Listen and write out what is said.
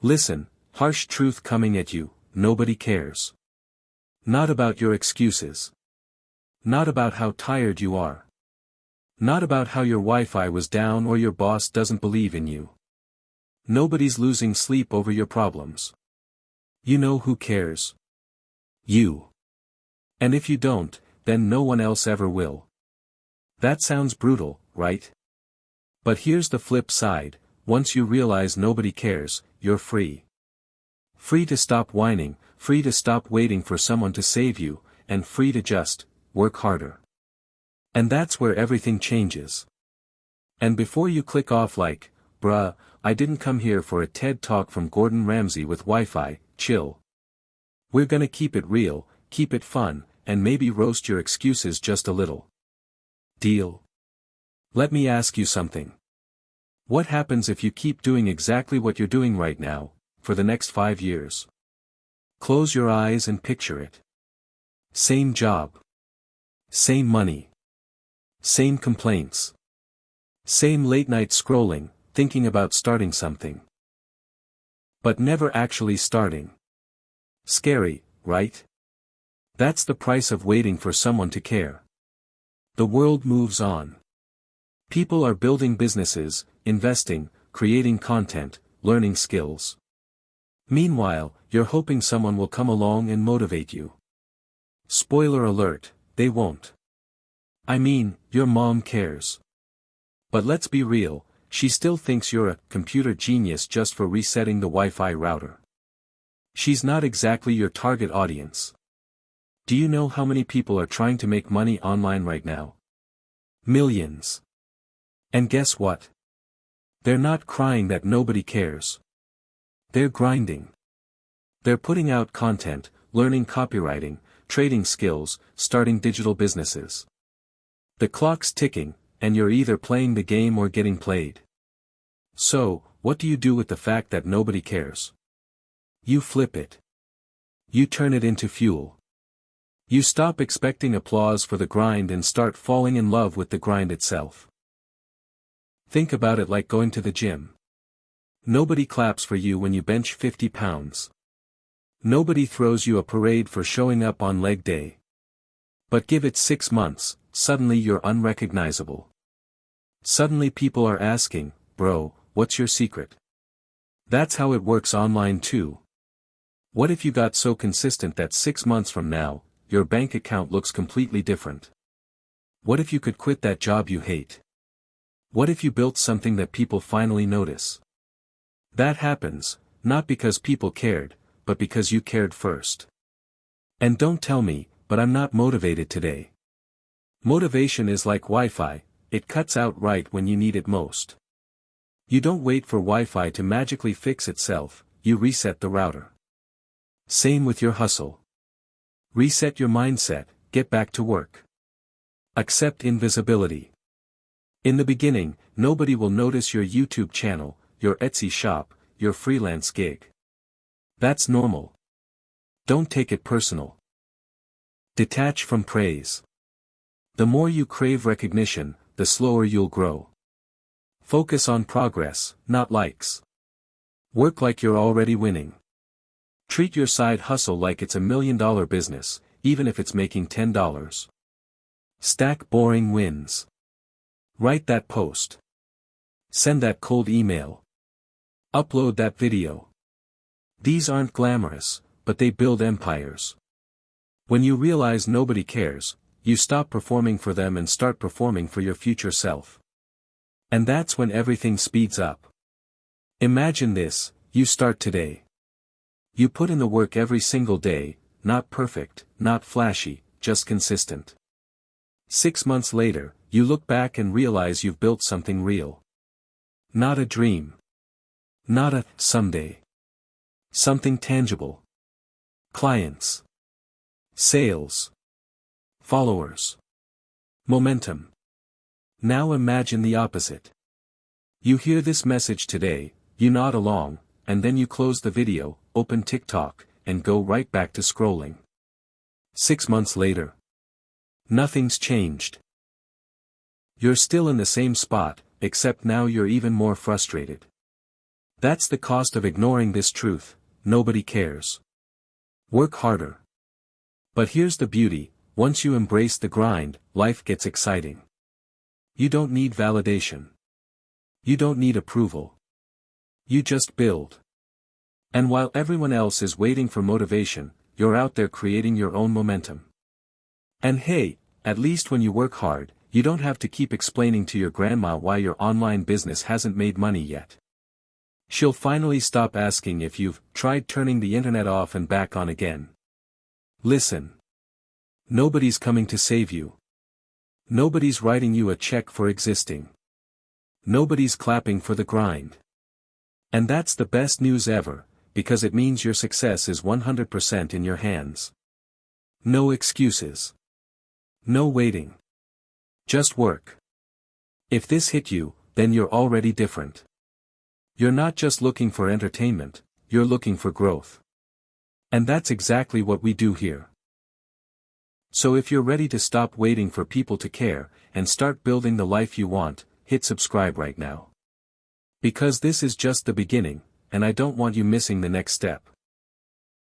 Listen, harsh truth coming at you, nobody cares. Not about your excuses. Not about how tired you are. Not about how your Wi-Fi was down or your boss doesn't believe in you. Nobody's losing sleep over your problems. You know who cares? You. And if you don't, then no one else ever will. That sounds brutal, right? But here's the flip side, once you realize nobody cares, you're free. Free to stop whining, free to stop waiting for someone to save you, and free to just work harder. And that's where everything changes. And before you click off like, bruh, I didn't come here for a TED Talk from Gordon Ramsay with Wi-Fi, chill. We're gonna keep it real, keep it fun, and maybe roast your excuses just a little. Deal? Let me ask you something. What happens if you keep doing exactly what you're doing right now, for the next 5 years? Close your eyes and picture it. Same job. Same money. Same complaints. Same late-night scrolling, thinking about starting something. But never actually starting. Scary, right? That's the price of waiting for someone to care. The world moves on. People are building businesses, investing, creating content, learning skills. Meanwhile, you're hoping someone will come along and motivate you. Spoiler alert, they won't. I mean, your mom cares. But let's be real, she still thinks you're a computer genius just for resetting the Wi-Fi router. She's not exactly your target audience. Do you know how many people are trying to make money online right now? Millions. And guess what? They're not crying that nobody cares. They're grinding. They're putting out content, learning copywriting, trading skills, starting digital businesses. The clock's ticking, and you're either playing the game or getting played. So, what do you do with the fact that nobody cares? You flip it. You turn it into fuel. You stop expecting applause for the grind and start falling in love with the grind itself. Think about it like going to the gym. Nobody claps for you when you bench 50 pounds. Nobody throws you a parade for showing up on leg day. But give it 6 months, suddenly you're unrecognizable. Suddenly people are asking, bro, what's your secret? That's how it works online too. What if you got so consistent that 6 months from now, your bank account looks completely different? What if you could quit that job you hate? What if you built something that people finally notice? That happens, not because people cared, but because you cared first. And don't tell me, but I'm not motivated today. Motivation is like Wi-Fi, it cuts out right when you need it most. You don't wait for Wi-Fi to magically fix itself, you reset the router. Same with your hustle. Reset your mindset, get back to work. Accept invisibility. In the beginning, nobody will notice your YouTube channel, your Etsy shop, your freelance gig. That's normal. Don't take it personal. Detach from praise. The more you crave recognition, the slower you'll grow. Focus on progress, not likes. Work like you're already winning. Treat your side hustle like it's $1 million business, even if it's making $10. Stack boring wins. Write that post. Send that cold email. Upload that video. These aren't glamorous, but they build empires. When you realize nobody cares, you stop performing for them and start performing for your future self. And that's when everything speeds up. Imagine this, you start today. You put in the work every single day, not perfect, not flashy, just consistent. 6 months later, you look back and realize you've built something real. Not a dream. Not a someday. Something tangible. Clients. Sales. Followers. Momentum. Now imagine the opposite. You hear this message today, you nod along, and then you close the video, open TikTok, and go right back to scrolling. 6 months later. Nothing's changed. You're still in the same spot, except now you're even more frustrated. That's the cost of ignoring this truth: nobody cares. Work harder. But here's the beauty: once you embrace the grind, life gets exciting. You don't need validation. You don't need approval. You just build. And while everyone else is waiting for motivation, you're out there creating your own momentum. And hey, at least when you work hard, you don't have to keep explaining to your grandma why your online business hasn't made money yet. She'll finally stop asking if you've tried turning the internet off and back on again. Listen. Nobody's coming to save you. Nobody's writing you a check for existing. Nobody's clapping for the grind. And that's the best news ever, because it means your success is 100% in your hands. No excuses. No waiting. Just work. If this hit you, then you're already different. You're not just looking for entertainment, you're looking for growth. And that's exactly what we do here. So if you're ready to stop waiting for people to care, and start building the life you want, hit subscribe right now. Because this is just the beginning, and I don't want you missing the next step.